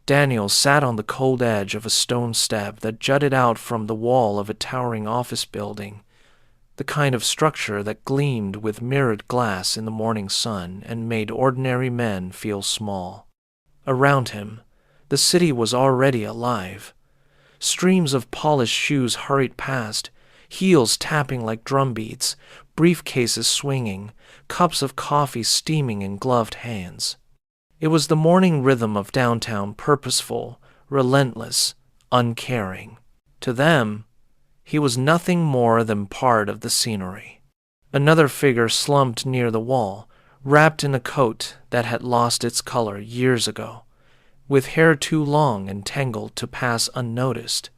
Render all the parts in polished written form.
Daniel sat on the cold edge of a stone step that jutted out from the wall of a towering office building, the kind of structure that gleamed with mirrored glass in the morning sun and made ordinary men feel small. Around him, the city was already alive. Streams of polished shoes hurried past, heels tapping like drumbeats, briefcases swinging, cups of coffee steaming in gloved hands. It was the morning rhythm of downtown, purposeful, relentless, uncaring. To them, he was nothing more than part of the scenery. Another figure slumped near the wall, wrapped in a coat that had lost its color years ago, with hair too long and tangled to pass unnoticed,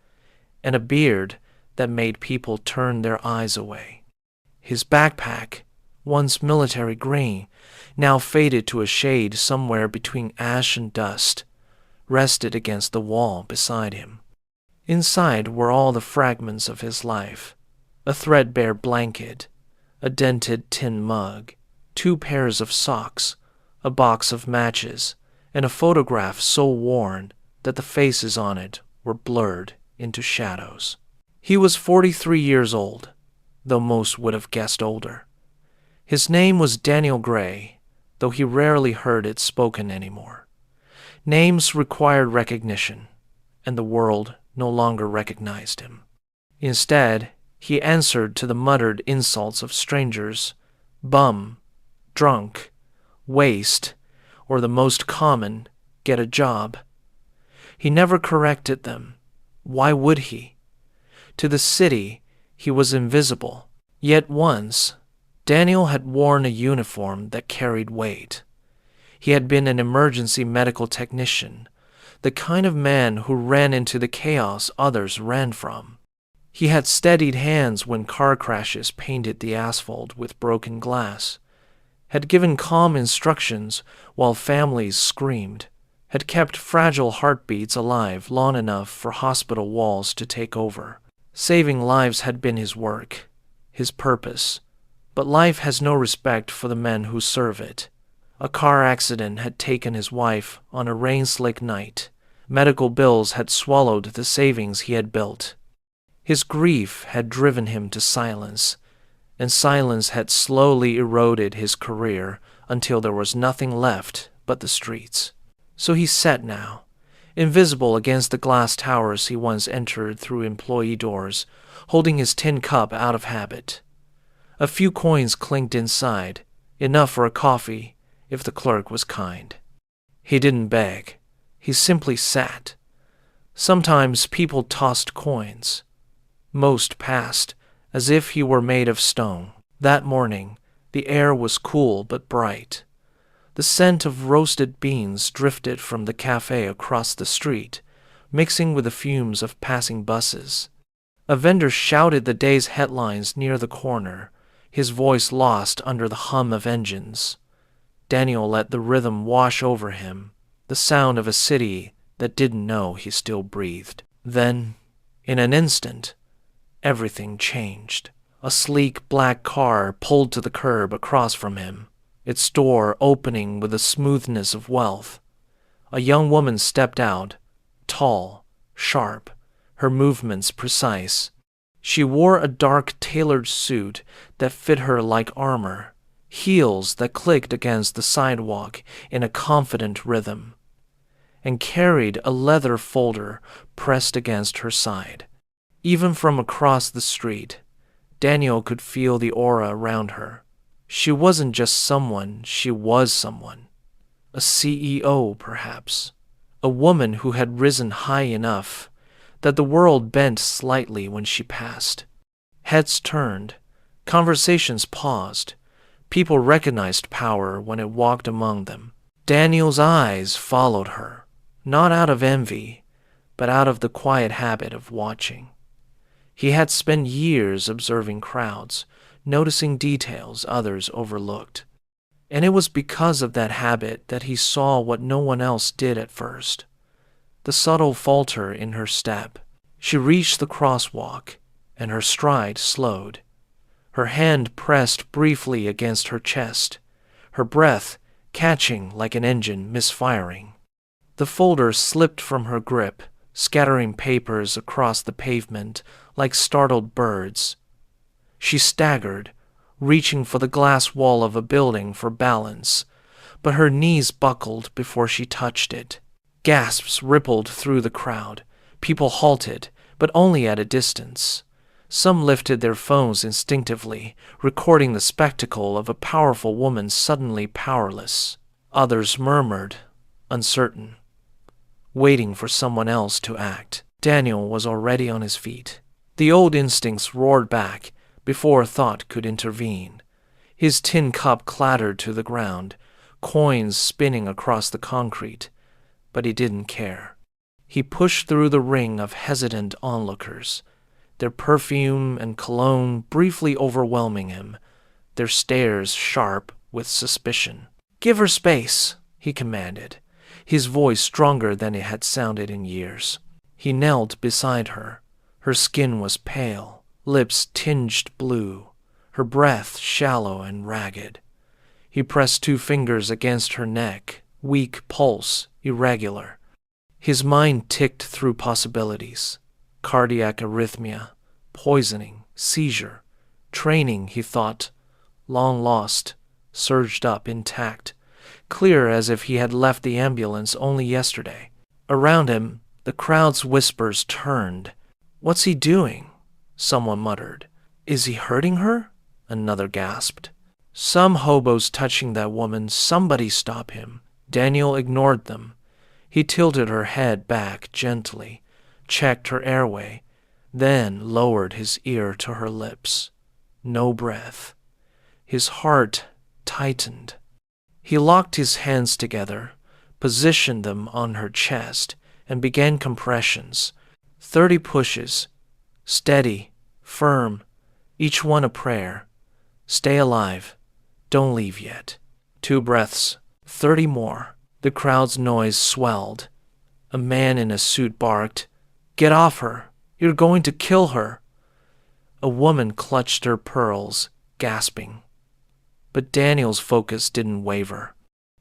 and a beard that made people turn their eyes away. His backpack, once military green, now faded to a shade somewhere between ash and dust, rested against the wall beside him. Inside were all the fragments of his life: a threadbare blanket, a dented tin mug, 2 pairs of socks, a box of matches, and a photograph so worn that the faces on it were blurred into shadows. He was 43 years old, though most would have guessed older. His name was Daniel Gray, though he rarely heard it spoken anymore. Names required recognition, and the world no longer recognized him. Instead, he answered to the muttered insults of strangers: bum, drunk, waste, or the most common, get a job. He never corrected them. Why would he? To the city, he was invisible. Yet once, Daniel had worn a uniform that carried weight. He had been an emergency medical technician, the kind of man who ran into the chaos others ran from. He had steadied hands when car crashes painted the asphalt with broken glass, had given calm instructions while families screamed, had kept fragile heartbeats alive long enough for hospital walls to take over. Saving lives had been his work, his purpose, but life has no respect for the men who serve it. A car accident had taken his wife on a rain-slick night. Medical bills had swallowed the savings he had built. His grief had driven him to silence, and silence had slowly eroded his career until there was nothing left but the streets. So he sat now, invisible against the glass towers he once entered through employee doors, holding his tin cup out of habit. A few coins clinked inside, enough for a coffee if the clerk was kind. He didn't beg. He simply sat. Sometimes people tossed coins. Most passed, as if he were made of stone. That morning, the air was cool but bright. The scent of roasted beans drifted from the cafe across the street, mixing with the fumes of passing buses. A vendor shouted the day's headlines near the corner, his voice lost under the hum of engines. Daniel let the rhythm wash over him, the sound of a city that didn't know he still breathed. Then, in an instant, everything changed. A sleek black car pulled to the curb across from him, its door opening with the smoothness of wealth. A young woman stepped out, tall, sharp, her movements precise. She wore a dark tailored suit that fit her like armor, heels that clicked against the sidewalk in a confident rhythm, and carried a leather folder pressed against her side. Even from across the street, Daniel could feel the aura around her. She wasn't just someone, she was someone. A CEO, perhaps. A woman who had risen high enough that the world bent slightly when she passed. Heads turned, conversations paused. People recognized power when it walked among them. Daniel's eyes followed her, not out of envy, but out of the quiet habit of watching. He had spent years observing crowds, noticing details others overlooked. And it was because of that habit that he saw what no one else did at first. The subtle falter in her step. She reached the crosswalk, and her stride slowed. Her hand pressed briefly against her chest, her breath catching like an engine misfiring. The folder slipped from her grip, scattering papers across the pavement like startled birds. She staggered, reaching for the glass wall of a building for balance, but her knees buckled before she touched it. Gasps rippled through the crowd. People halted, but only at a distance. Some lifted their phones instinctively, recording the spectacle of a powerful woman suddenly powerless. Others murmured, uncertain, waiting for someone else to act. Daniel was already on his feet. The old instincts roared back before thought could intervene. His tin cup clattered to the ground, coins spinning across the concrete, but he didn't care. He pushed through the ring of hesitant onlookers, their perfume and cologne briefly overwhelming him, their stares sharp with suspicion. "Give her space," he commanded, his voice stronger than it had sounded in years. He knelt beside her. Her skin was pale, lips tinged blue, her breath shallow and ragged. He pressed 2 fingers against her neck, weak pulse, irregular. His mind ticked through possibilities. Cardiac arrhythmia, poisoning, seizure, training, he thought, long lost, surged up intact, clear as if he had left the ambulance only yesterday. Around him, the crowd's whispers turned. "What's he doing?" someone muttered. "Is he hurting her?" another gasped. "Some hobo's touching that woman. Somebody stop him." Daniel ignored them. He tilted her head back gently, checked her airway, then lowered his ear to her lips. No breath. His heart tightened. He locked his hands together, positioned them on her chest, and began compressions. 30 pushes. Steady, firm, each one a prayer. Stay alive. Don't leave yet. 2 breaths. 30 more. The crowd's noise swelled. A man in a suit barked, "Get off her! You're going to kill her!" A woman clutched her pearls, gasping. But Daniel's focus didn't waver.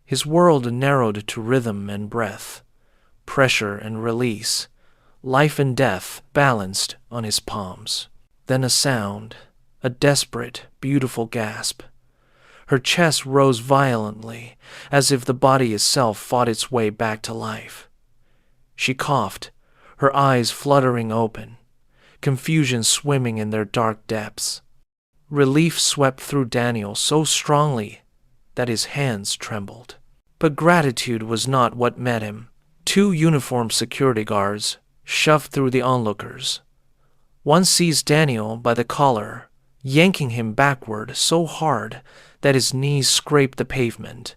His world narrowed to rhythm and breath, pressure and release, life and death balanced on his palms. Then a sound, a desperate, beautiful gasp. Her chest rose violently, as if the body itself fought its way back to life. She coughed, her eyes fluttering open, confusion swimming in their dark depths. Relief swept through Daniel so strongly that his hands trembled. But gratitude was not what met him. 2 uniformed security guards shoved through the onlookers. One seized Daniel by the collar, yanking him backward so hard that his knees scraped the pavement.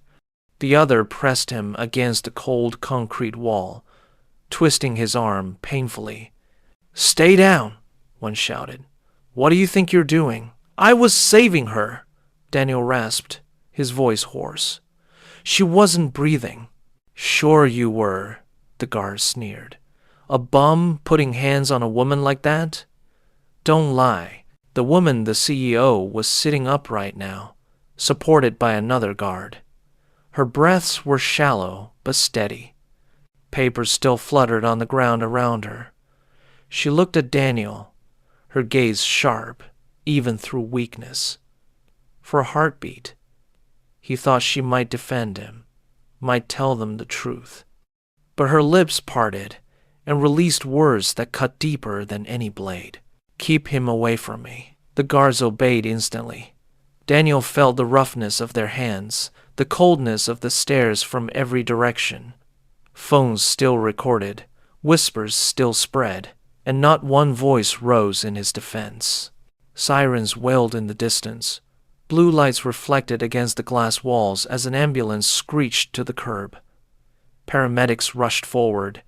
The other pressed him against the cold concrete wall, twisting his arm painfully. "Stay down," one shouted. "What do you think you're doing?" "I was saving her," Daniel rasped, his voice hoarse. "She wasn't breathing." "Sure you were," the guard sneered. "A bum putting hands on a woman like that? Don't lie." The woman, the CEO, was sitting upright now, supported by another guard. Her breaths were shallow but steady. Papers still fluttered on the ground around her. She looked at Daniel, her gaze sharp, even through weakness. For a heartbeat, he thought she might defend him, might tell them the truth. But her lips parted and released words that cut deeper than any blade. "Keep him away from me." The guards obeyed instantly. Daniel felt the roughness of their hands, the coldness of the stares from every direction. Phones still recorded, whispers still spread, and not one voice rose in his defense. Sirens wailed in the distance. Blue lights reflected against the glass walls as an ambulance screeched to the curb. Paramedics rushed forward,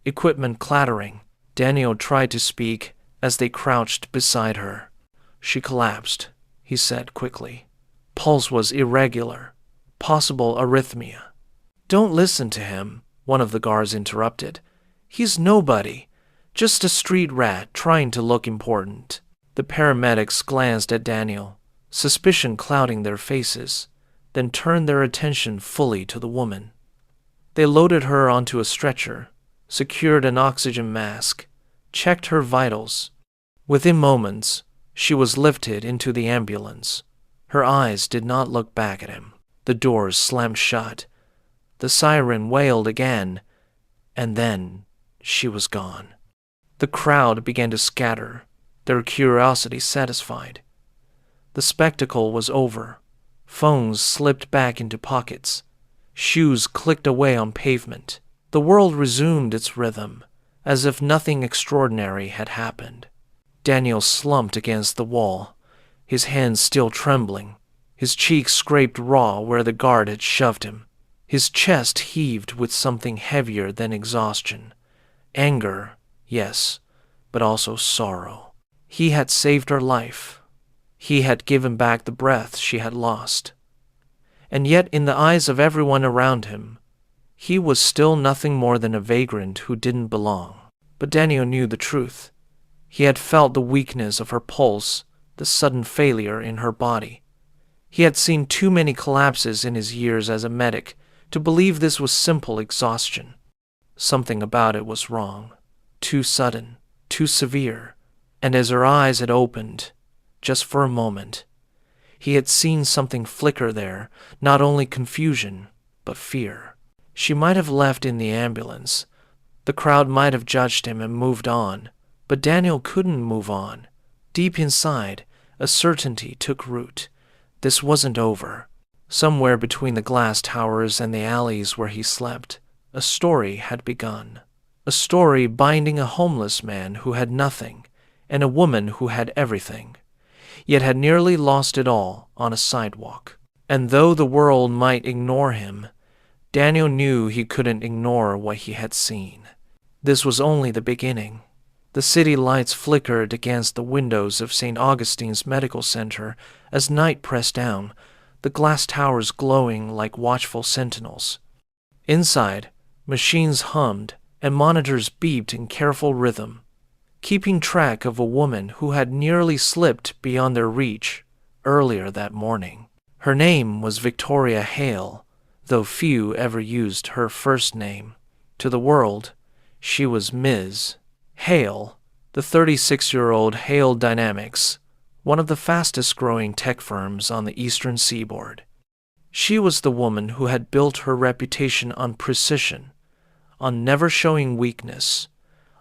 equipment clattering. Daniel tried to speak as they crouched beside her. "She collapsed," he said quickly. Pulse was irregular, possible arrhythmia. "Don't listen to him," one of the guards interrupted. "He's nobody, just a street rat trying to look important." The paramedics glanced at Daniel, suspicion clouding their faces, then turned their attention fully to the woman. They loaded her onto a stretcher, secured an oxygen mask, checked her vitals. Within moments, she was lifted into the ambulance. Her eyes did not look back at him. The doors slammed shut. The siren wailed again, and then she was gone. The crowd began to scatter, their curiosity satisfied. The spectacle was over. Phones slipped back into pockets. Shoes clicked away on pavement. The world resumed its rhythm, as if nothing extraordinary had happened. Daniel slumped against the wall, his hands still trembling. His cheeks scraped raw where the guard had shoved him. His chest heaved with something heavier than exhaustion. Anger, yes, but also sorrow. He had saved her life. He had given back the breath she had lost. And yet, in the eyes of everyone around him, he was still nothing more than a vagrant who didn't belong. But Daniel knew the truth. He had felt the weakness of her pulse, the sudden failure in her body. He had seen too many collapses in his years as a medic to believe this was simple exhaustion. Something about it was wrong, too sudden, too severe, and as her eyes had opened, just for a moment, he had seen something flicker there, not only confusion, but fear. She might have left in the ambulance. The crowd might have judged him and moved on, but Daniel couldn't move on. Deep inside, a certainty took root. This wasn't over. Somewhere between the glass towers and the alleys where he slept, a story had begun. A story binding a homeless man who had nothing and a woman who had everything, yet had nearly lost it all on a sidewalk. And though the world might ignore him, Daniel knew he couldn't ignore what he had seen. This was only the beginning. The city lights flickered against the windows of St. Augustine's Medical Center as night pressed down, the glass towers glowing like watchful sentinels. Inside, machines hummed and monitors beeped in careful rhythm, keeping track of a woman who had nearly slipped beyond their reach earlier that morning. Her name was Victoria Hale, though few ever used her first name. To the world, she was Ms. Hale, the 36-year-old Hale Dynamics, one of the fastest-growing tech firms on the eastern seaboard. She was the woman who had built her reputation on precision, on never showing weakness,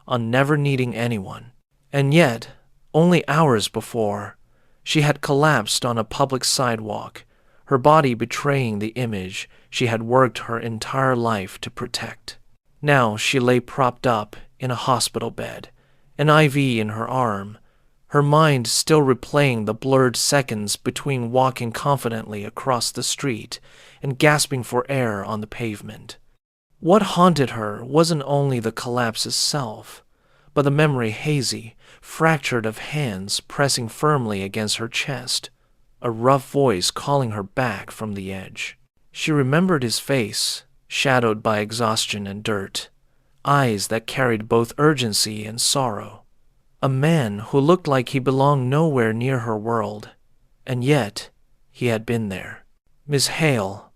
on never needing anyone. And yet, only hours before, she had collapsed on a public sidewalk, her body betraying the image she had worked her entire life to protect. Now she lay propped up in a hospital bed, an IV in her arm, her mind still replaying the blurred seconds between walking confidently across the street and gasping for air on the pavement. What haunted her wasn't only the collapse itself, but the memory hazy, fractured of hands pressing firmly against her chest, a rough voice calling her back from the edge. She remembered his face, shadowed by exhaustion and dirt, eyes that carried both urgency and sorrow. A man who looked like he belonged nowhere near her world, and yet he had been there. "Miss Hale,"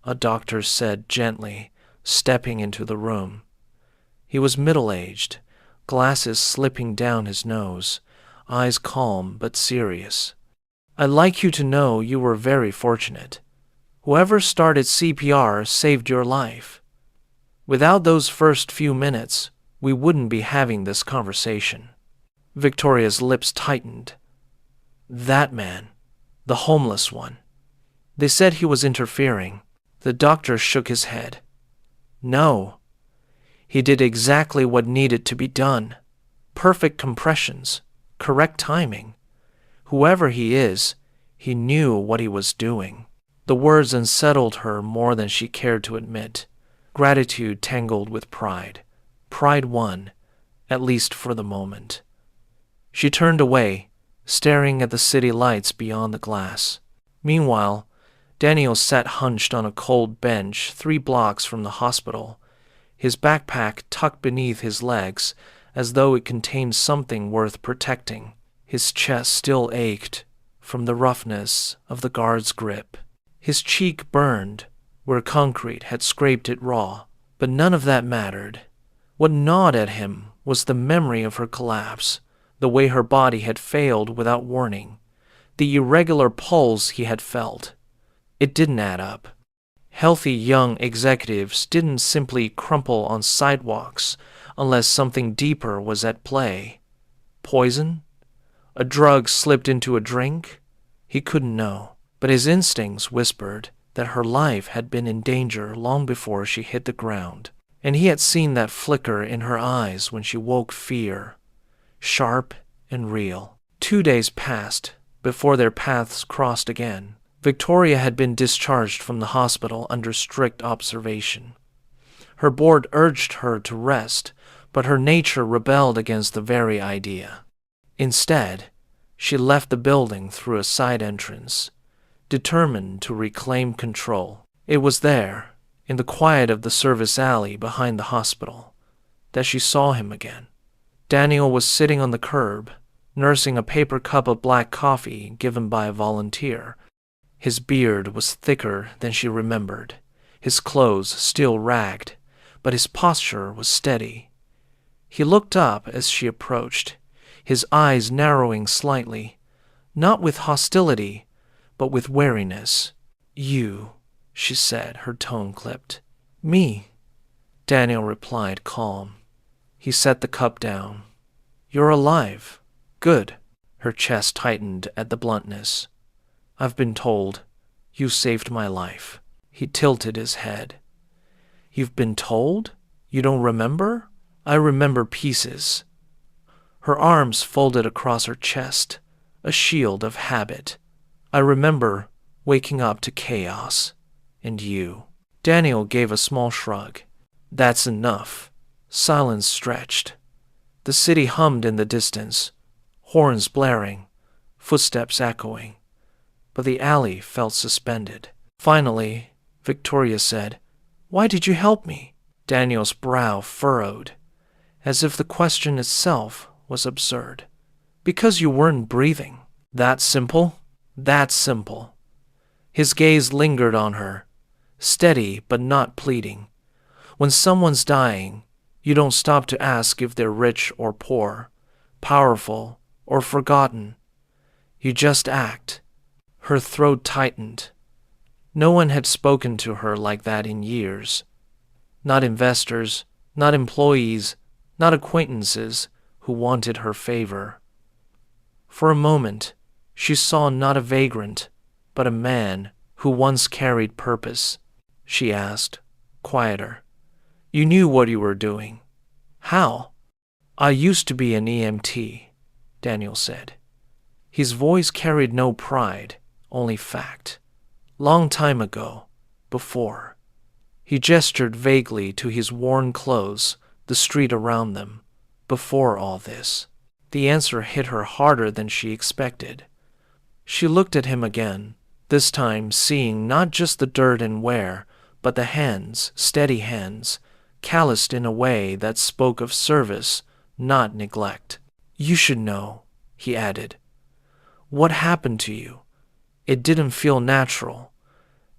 a doctor said gently, stepping into the room. He was middle-aged, glasses slipping down his nose, eyes calm but serious. "I'd like you to know you were very fortunate. Whoever started CPR saved your life. Without those first few minutes, we wouldn't be having this conversation." Victoria's lips tightened. That man, the homeless one. They said he was interfering. The doctor shook his head. No. He did exactly what needed to be done. Perfect compressions, correct timing. Whoever he is, he knew what he was doing. The words unsettled her more than she cared to admit. Gratitude tangled with pride. Pride won, at least for the moment. She turned away, staring at the city lights beyond the glass. Meanwhile, Daniel sat hunched on a cold bench 3 blocks from the hospital, his backpack tucked beneath his legs as though it contained something worth protecting. His chest still ached from the roughness of the guard's grip. His cheek burned where concrete had scraped it raw. But none of that mattered. What gnawed at him was the memory of her collapse, the way her body had failed without warning, the irregular pulse he had felt. It didn't add up. Healthy young executives didn't simply crumple on sidewalks unless something deeper was at play. Poison? A drug slipped into a drink? He couldn't know, but his instincts whispered that her life had been in danger long before she hit the ground, and he had seen that flicker in her eyes when she woke fear, sharp and real. 2 days passed before their paths crossed again. Victoria had been discharged from the hospital under strict observation. Her board urged her to rest, but her nature rebelled against the very idea. Instead, she left the building through a side entrance, determined to reclaim control. It was there, in the quiet of the service alley behind the hospital, that she saw him again. Daniel was sitting on the curb, nursing a paper cup of black coffee given by a volunteer. His beard was thicker than she remembered, his clothes still ragged, but his posture was steady. He looked up as she approached, his eyes narrowing slightly, not with hostility, but with wariness. "You," she said, her tone clipped. "Me," Daniel replied, calm. He set the cup down. "You're alive. Good." Her chest tightened at the bluntness. "I've been told. You saved my life." He tilted his head. "You've been told? You don't remember?" "I remember pieces." Her arms folded across her chest, a shield of habit. "I remember waking up to chaos. And you." Daniel gave a small shrug. "That's enough." Silence stretched. The city hummed in the distance, horns blaring, footsteps echoing. But the alley felt suspended. Finally, Victoria said, "Why did you help me?" Daniel's brow furrowed, as if the question itself was absurd. "Because you weren't breathing." "That simple?" "That simple." His gaze lingered on her, steady but not pleading. When someone's dying, you don't stop to ask if they're rich or poor, powerful or forgotten. You just act. Her throat tightened. No one had spoken to her like that in years. Not investors, not employees, not acquaintances who wanted her favor. For a moment, she saw not a vagrant, but a man who once carried purpose. She asked, quieter, "You knew what you were doing. How?" "I used to be an EMT," Daniel said. His voice carried no pride, only fact. "Long time ago, before." He gestured vaguely to his worn clothes, the street around them. Before all this. The answer hit her harder than she expected. She looked at him again, this time seeing not just the dirt and wear, but the hands, steady hands, calloused in a way that spoke of service, not neglect. "You should know," he added. "What happened to you? It didn't feel natural.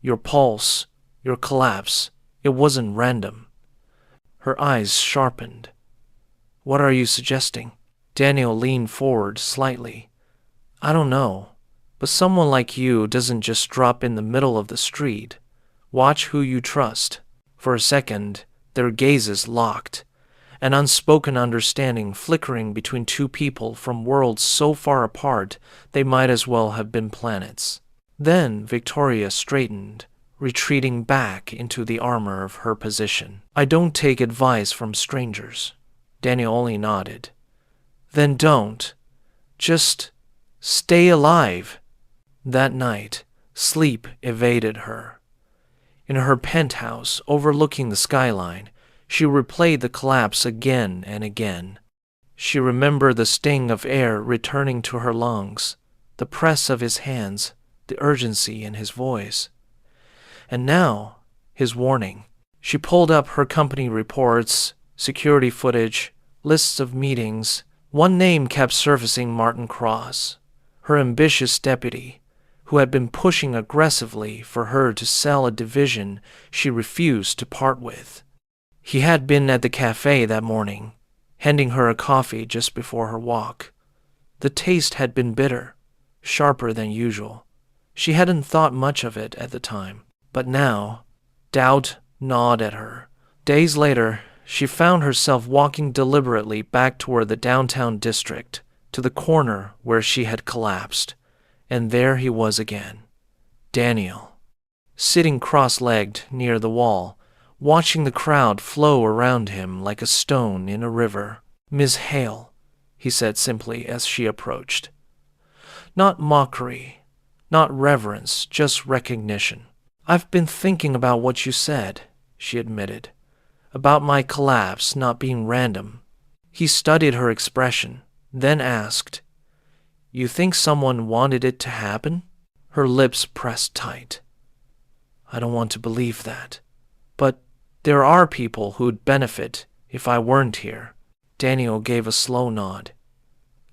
Your pulse, your collapse, it wasn't random." Her eyes sharpened. "What are you suggesting?" Daniel leaned forward slightly. "I don't know, but someone like you doesn't just drop in the middle of the street. Watch who you trust." For a second, their gazes locked, an unspoken understanding flickering between two people from worlds so far apart they might as well have been planets. Then Victoria straightened, retreating back into the armor of her position. "I don't take advice from strangers." Daniel only nodded. "Then don't. Just stay alive." That night, sleep evaded her. In her penthouse overlooking the skyline, she replayed the collapse again and again. She remembered the sting of air returning to her lungs, the press of his hands, the urgency in his voice. And now, his warning. She pulled up her company reports, security footage, lists of meetings. One name kept surfacing: Martin Cross, her ambitious deputy, who had been pushing aggressively for her to sell a division she refused to part with. He had been at the cafe that morning, handing her a coffee just before her walk. The taste had been bitter, sharper than usual. She hadn't thought much of it at the time, but now, doubt gnawed at her. Days later, she found herself walking deliberately back toward the downtown district, to the corner where she had collapsed, and there he was again, Daniel, sitting cross-legged near the wall, watching the crowd flow around him like a stone in a river. "Miss Hale," he said simply as she approached. Not mockery, not reverence, just recognition. "I've been thinking about what you said," she admitted, "about my collapse not being random." He studied her expression, then asked, "You think someone wanted it to happen?" Her lips pressed tight. "I don't want to believe that. But there are people who'd benefit if I weren't here." Daniel gave a slow nod.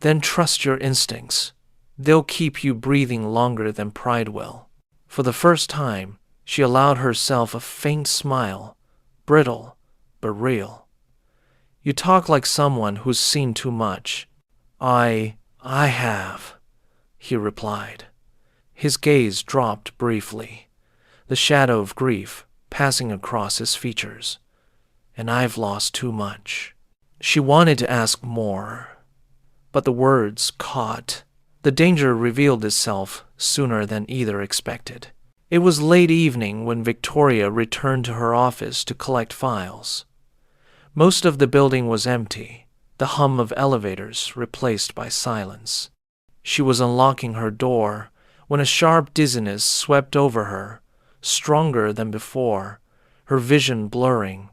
"Then trust your instincts. They'll keep you breathing longer than pride will." For the first time, she allowed herself a faint smile, brittle but real. "You talk like someone who's seen too much." I have," he replied. His gaze dropped briefly, the shadow of grief passing across his features. "And I've lost too much." She wanted to ask more, but the words caught. The danger revealed itself sooner than either expected. It was late evening when Victoria returned to her office to collect files. Most of the building was empty, the hum of elevators replaced by silence. She was unlocking her door when a sharp dizziness swept over her, stronger than before, her vision blurring.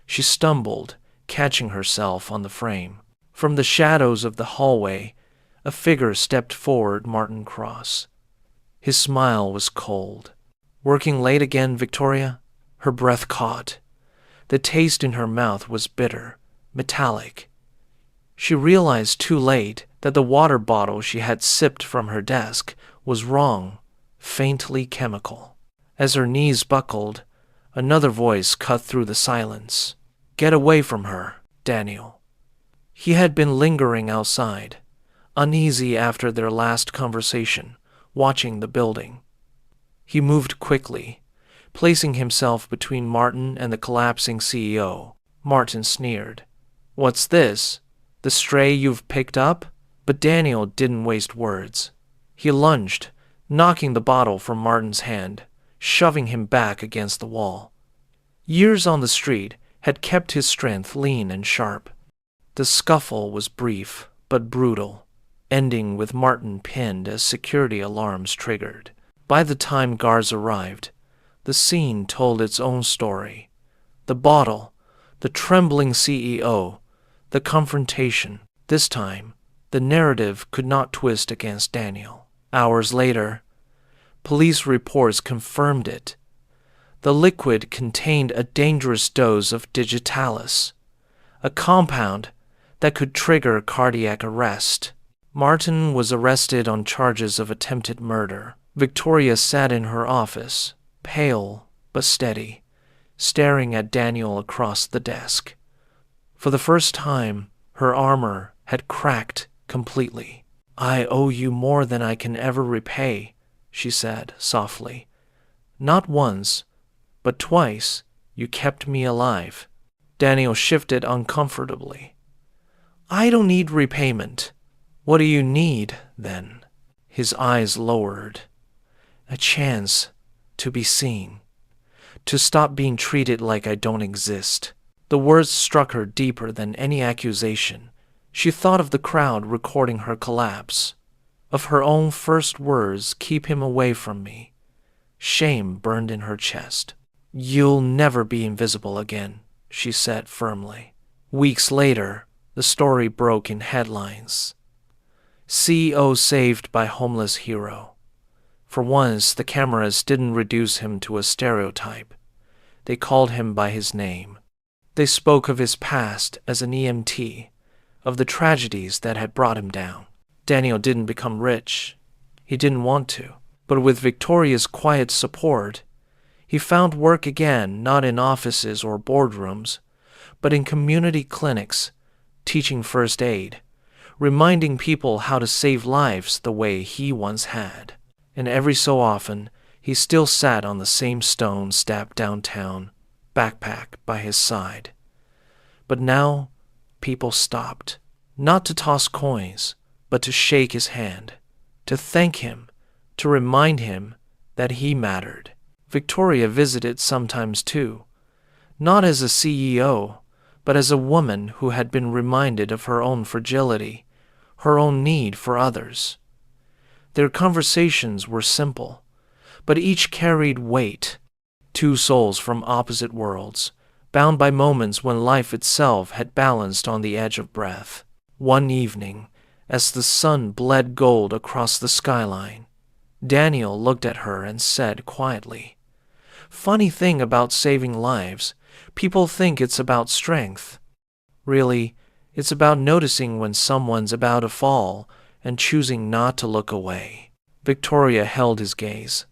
She stumbled, catching herself on the frame. From the shadows of the hallway, a figure stepped forward Martin Cross. His smile was cold. "Working late again, Victoria?" Her breath caught. The taste in her mouth was bitter, metallic. She realized too late that the water bottle she had sipped from her desk was wrong, faintly chemical. As her knees buckled, another voice cut through the silence. "Get away from her, Daniel." He had been lingering outside, uneasy after their last conversation, watching the building. He moved quickly, placing himself between Martin and the collapsing CEO. Martin sneered. "What's this? The stray you've picked up?" But Daniel didn't waste words. He lunged, knocking the bottle from Martin's hand, shoving him back against the wall. Years on the street had kept his strength lean and sharp. The scuffle was brief but brutal, ending with Martin pinned as security alarms triggered. By the time guards arrived, the scene told its own story. The bottle, the trembling CEO, the confrontation. This time, the narrative could not twist against Daniel. Hours later, police reports confirmed it. The liquid contained a dangerous dose of digitalis, a compound that could trigger cardiac arrest. Martin was arrested on charges of attempted murder. Victoria sat in her office, pale but steady, staring at Daniel across the desk. For the first time, her armor had cracked completely. "I owe you more than I can ever repay," she said softly. "Not once, but twice you kept me alive." Daniel shifted uncomfortably. "I don't need repayment." "What do you need, then?" His eyes lowered. "A chance to be seen. To stop being treated like I don't exist." The words struck her deeper than any accusation. She thought of the crowd recording her collapse, of her own first words, "Keep him away from me." Shame burned in her chest. "You'll never be invisible again," she said firmly. Weeks later, the story broke in headlines. CEO saved by homeless hero. For once, the cameras didn't reduce him to a stereotype. They called him by his name. They spoke of his past as an EMT, of the tragedies that had brought him down. Daniel didn't become rich. He didn't want to. But with Victoria's quiet support, he found work again, not in offices or boardrooms, but in community clinics, teaching first aid, reminding people how to save lives the way he once had. And every so often, he still sat on the same stone step downtown, backpack by his side. But now, people stopped, not to toss coins, but to shake his hand, to thank him, to remind him that he mattered. Victoria visited sometimes too, not as a CEO, but as a woman who had been reminded of her own fragility, her own need for others. Their conversations were simple, but each carried weight. Two souls from opposite worlds, bound by moments when life itself had balanced on the edge of breath. One evening, as the sun bled gold across the skyline, Daniel looked at her and said quietly, "Funny thing about saving lives, people think it's about strength. Really, it's about noticing when someone's about to fall and choosing not to look away." Victoria held his gaze.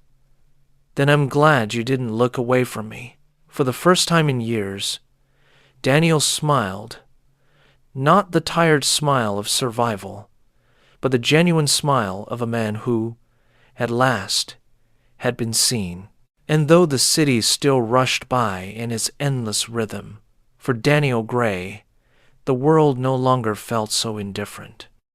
"Then I'm glad you didn't look away from me." For the first time in years, Daniel smiled, not the tired smile of survival, but the genuine smile of a man who, at last, had been seen. And though the city still rushed by in its endless rhythm, for Daniel Gray, the world no longer felt so indifferent.